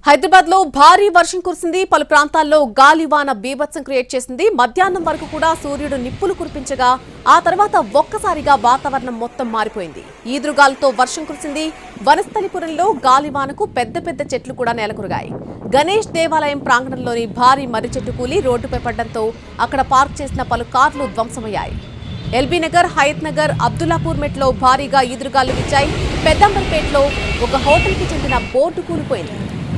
హైదరాబాద్ లో భారీ వర్షం కురిసింది. పలు ప్రాంతాల్లో గాలివాన బీభత్సం క్రియేట్ చేసింది. మధ్యాహ్నం వరకు కూడా సూర్యుడు నిప్పులు కురిపించగా ఆ తర్వాత ఒక్కసారిగా వాతావరణం మొత్తం మారిపోయింది. ఈదురుగాలతో వర్షం కురిసింది. వనస్థలిపురంలో గాలివానకు పెద్ద పెద్ద చెట్లు కూడా నేలకొరిగాయి. గణేష్ దేవాలయం ప్రాంగణంలోని భారీ మర్రి చెట్టు కూలి రోడ్డుపై పడడంతో అక్కడ పార్క్ చేసిన పలు కార్లు ధ్వంసమయ్యాయి. ఎల్బీ నగర్, హయత్ నగర్, అబ్దుల్లాపూర్ మెట్లో భారీగా ఈదురుగాలు వీచాయి. పెద్దంబర్పేటలో ఒక హోటల్కి చెందిన బోర్డు కూలిపోయింది.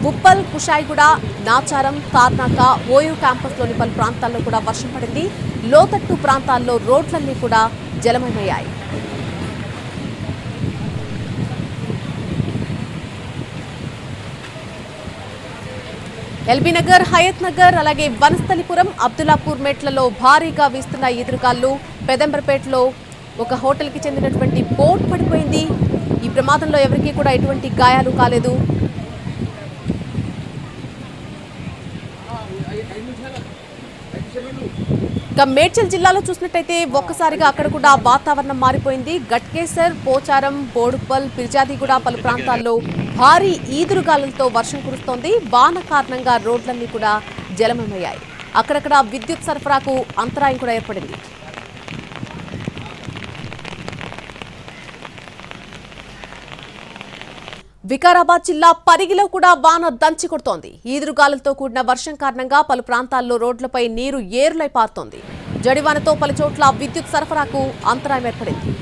ఉప్పల్, కుషాయిగూడ, నాచారం, తార్నాక, ఓయూ క్యాంపస్లోని పలు ప్రాంతాల్లో కూడా వర్షం పడింది. లోతట్టు ప్రాంతాల్లో రోడ్లన్నీ కూడా జలమయమయ్యాయి. ఎల్బీ నగర్, హయత్ నగర్, అలాగే వనస్థలిపురం, అబ్దుల్లాపూర్ మెట్లలో భారీగా వీస్తున్న ఈదురుగాలు. పెదంబర్పేటలో ఒక హోటల్కి చెందినటువంటి బోట్ పడిపోయింది. ఈ ప్రమాదంలో ఎవరికీ కూడా ఎటువంటి గాయాలు కాలేదు. మేడ్చల్ జిల్లాలో చూసినట్టయితే ఒక్కసారిగా అక్కడ కూడా వాతావరణం మారిపోయింది. గట్కేసర్, పోచారం, బోడుప్పల్, పిర్జాదిగూడ పలు ప్రాంతాల్లో భారీ ఈదురుగాలులతో వర్షం కురుస్తోంది. వాన కారణంగా రోడ్లన్నీ కూడా జలమయమయ్యాయి. అక్కడక్కడ విద్యుత్ సరఫరాకు అంతరాయం కూడా ఏర్పడింది. వికారాబాద్ జిల్లా పరిగిలో కూడా వాన దంచి కొడుతోంది. ఈదురుగాలులతో కూడిన వర్షం కారణంగా పలు ప్రాంతాల్లో రోడ్లపై నీరు ఏరులై పారుతోంది. జడివానతో పలు చోట్ల విద్యుత్ సరఫరాకు అంతరాయం ఏర్పడింది.